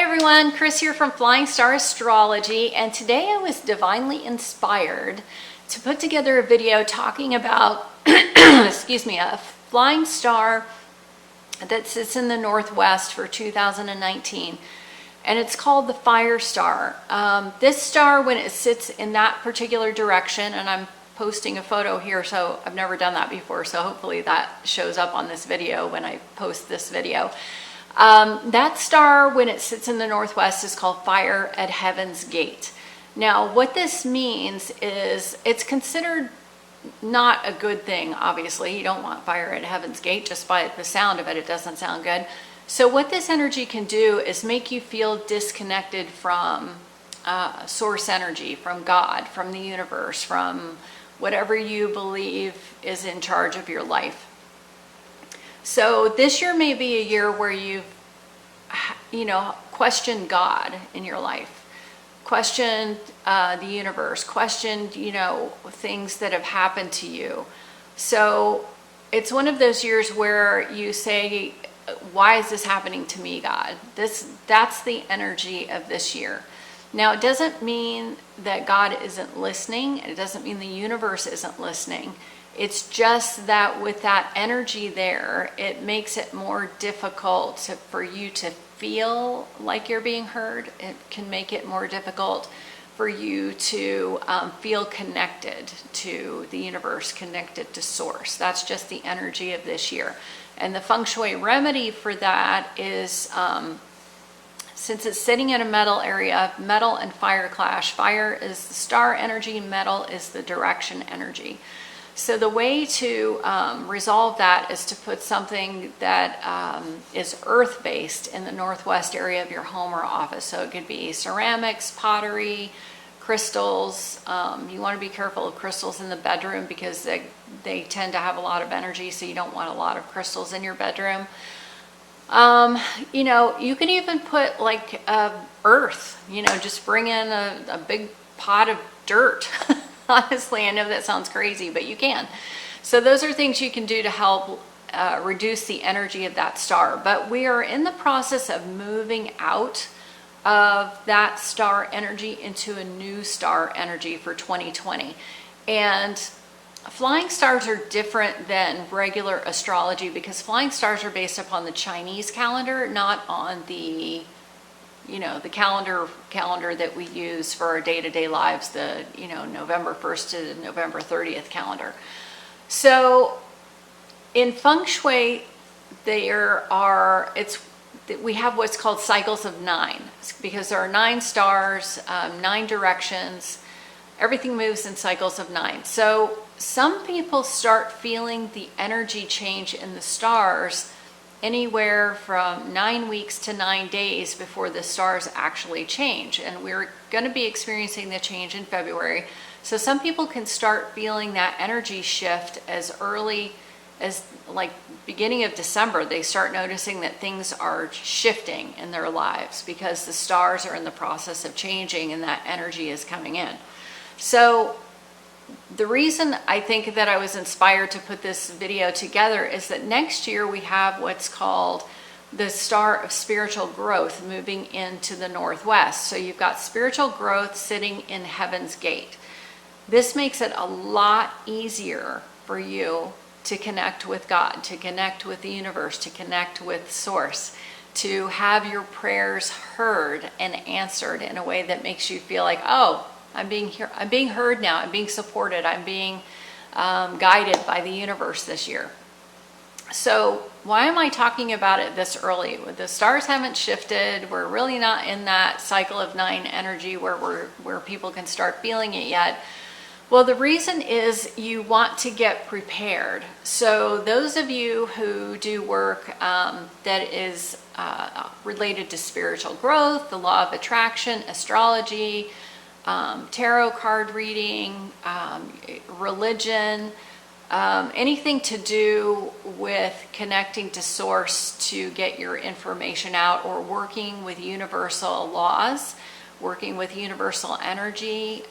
Hi everyone, Chris here from Flying Star Astrology, and today I was divinely inspired to put together a video talking about, excuse me, a flying star that sits in the Northwest for 2019, and it's called the Fire Star. This star, when it sits in that particular direction, and I'm posting a photo here, so I've never done that before, so hopefully that shows up on this video when I post this video. That star, when it sits in the Northwest, is called Fire at Heaven's Gate. Now, what this means is it's considered not a good thing, obviously. You don't want fire at Heaven's Gate. Just by the sound of it, it doesn't sound good. So what this energy can do is make you feel disconnected from source energy, from God, from the universe, from whatever you believe is in charge of your life. So this year may be a year where you've, questioned God in your life, questioned the universe, questioned, things that have happened to you. So it's one of those years where you say, why is this happening to me, God? That's the energy of this year. Now, it doesn't mean that God isn't listening. It doesn't mean the universe isn't listening. It's just that with that energy there, it makes it more difficult for you to feel like you're being heard. It can make it more difficult for you to feel connected to the universe, connected to source. That's just the energy of this year. And the Feng Shui remedy for that is, since it's sitting in a metal area, metal and fire clash. Fire is the star energy, metal is the direction energy. So the way to resolve that is to put something that is earth-based in the Northwest area of your home or office. So it could be ceramics, pottery, crystals. You want to be careful of crystals in the bedroom because they tend to have a lot of energy, so you don't want a lot of crystals in your bedroom. You can even put like earth, just bring in a big pot of dirt. Honestly, I know that sounds crazy, but you can. So those are things you can do to help reduce the energy of that star. But we are in the process of moving out of that star energy into a new star energy for 2020. And flying stars are different than regular astrology because flying stars are based upon the Chinese calendar, not on the the calendar that we use for our day-to-day lives, the, November 1st to November 30th calendar. So in Feng Shui, we have what's called cycles of 9, because there are 9 stars, 9 directions. Everything moves in cycles of 9. So some people start feeling the energy change in the stars anywhere from 9 weeks to 9 days before the stars actually change. And we're going to be experiencing the change in February. So some people can start feeling that energy shift as early as like beginning of December. They start noticing that things are shifting in their lives because the stars are in the process of changing and that energy is coming in. So the reason I think that I was inspired to put this video together is that next year we have what's called the Star of Spiritual Growth moving into the Northwest. So you've got spiritual growth sitting in Heaven's Gate. This makes it a lot easier for you to connect with God, to connect with the universe, to connect with Source, to have your prayers heard and answered in a way that makes you feel like, oh, I'm being heard now. I'm being supported. I'm being guided by the universe this year. So why am I talking about it this early? The stars haven't shifted. We're really not in that cycle of 9 energy where people can start feeling it yet. Well, the reason is you want to get prepared. So those of you who do work that is related to spiritual growth, the law of attraction, astrology, tarot card reading, religion, anything to do with connecting to source to get your information out, or working with universal laws, working with universal energy,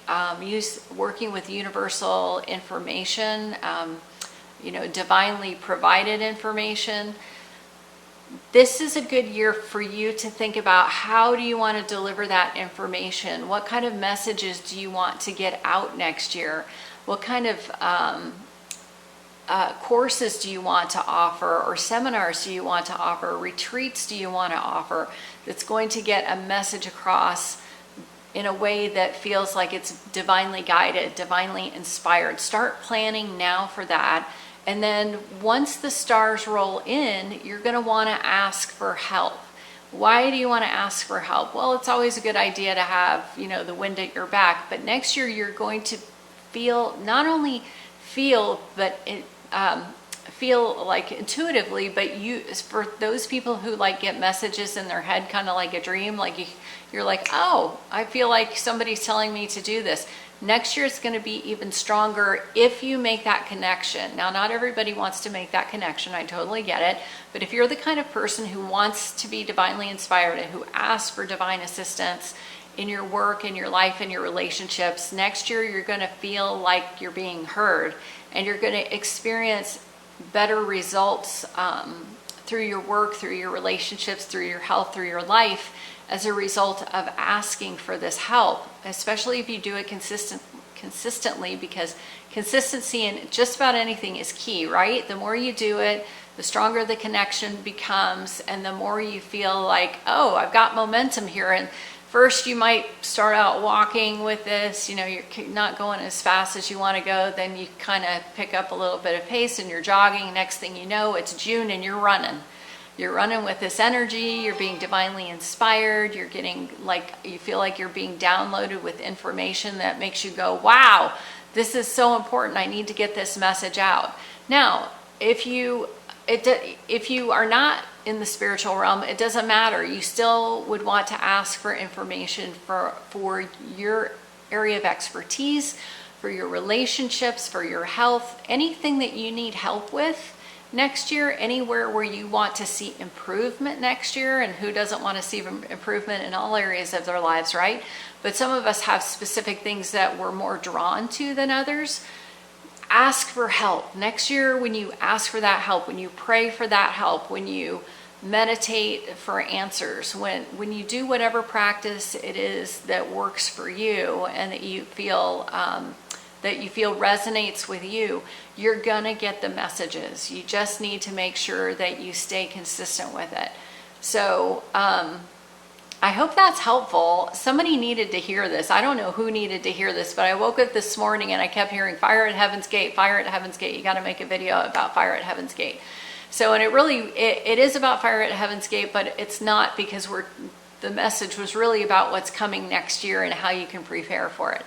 working with universal information, divinely provided information. this is a good year for you to think about, how do you want to deliver that information? What kind of messages do you want to get out next year? What kind of courses do you want to offer, or seminars do you want to offer, retreats do you want to offer, that's going to get a message across in a way that feels like it's divinely guided, divinely inspired? Start planning now for that. And then once the stars roll in, you're going to want to ask for help. Why do you want to ask for help? Well, it's always a good idea to have, the wind at your back. But next year, you're going to not only feel, but feel like intuitively, but for those people who like get messages in their head, kind of like a dream, like you're like, oh, I feel like somebody's telling me to do this. Next year it's going to be even stronger if you make that connection. Now, not everybody wants to make that connection. I totally get it. But if you're the kind of person who wants to be divinely inspired and who asks for divine assistance in your work, in your life, in your relationships, next year you're going to feel like you're being heard, and you're going to experience better results through your work, through your relationships, through your health, through your life, as a result of asking for this help, especially if you do it consistently, because consistency in just about anything is key, right? The more you do it, the stronger the connection becomes, and the more you feel like, oh, I've got momentum here. And first you might start out walking with this, you're not going as fast as you want to go. Then you kind of pick up a little bit of pace and you're jogging. Next thing you know, it's June and you're running. You're running with this energy, you're being divinely inspired, you're getting you feel like you're being downloaded with information that makes you go, wow, this is so important, I need to get this message out. Now, if you are not in the spiritual realm, it doesn't matter. You still would want to ask for information for your area of expertise, for your relationships, for your health, anything that you need help with next year, anywhere where you want to see improvement next year. And who doesn't want to see improvement in all areas of their lives, right? But some of us have specific things that we're more drawn to than others. Ask for help. Next year, when you ask for that help, when you pray for that help, when you meditate for answers, when you do whatever practice it is that works for you and that you feel resonates with you, you're gonna get the messages. You just need to make sure that you stay consistent with it. So I hope that's helpful. Somebody needed to hear this. I don't know who needed to hear this, but I woke up this morning and I kept hearing fire at Heaven's Gate, fire at Heaven's Gate. You got to make a video about fire at Heaven's Gate. So, and it is about fire at Heaven's Gate, but it's not, because the message was really about what's coming next year and how you can prepare for it.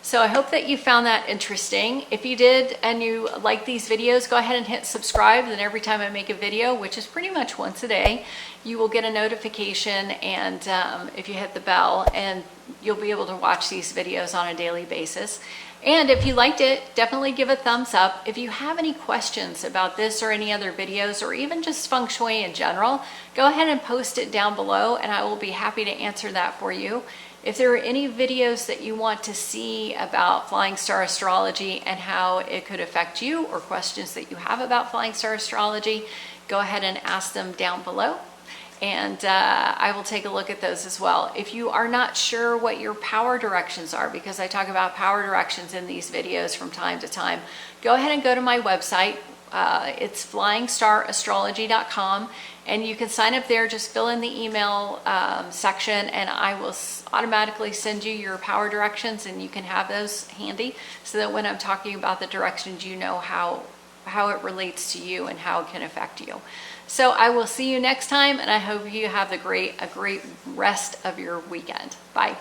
So I hope that you found that interesting. If you did and you like these videos, go ahead and hit subscribe. Then every time I make a video, which is pretty much once a day, you will get a notification, and if you hit the bell, and you'll be able to watch these videos on a daily basis. And if you liked it, definitely give a thumbs up. If you have any questions about this or any other videos, or even just feng shui in general, go ahead and post it down below and I will be happy to answer that for you. If there are any videos that you want to see about Flying Star Astrology and how it could affect you, or questions that you have about Flying Star Astrology, go ahead and ask them down below. And I will take a look at those as well. If you are not sure what your power directions are, because I talk about power directions in these videos from time to time, go ahead and go to my website. It's flyingstarastrology.com, and you can sign up there. Just fill in the email section, and I will automatically send you your power directions, and you can have those handy so that when I'm talking about the directions, you know how it relates to you and how it can affect you. So I will see you next time, and I hope you have a great rest of your weekend. Bye.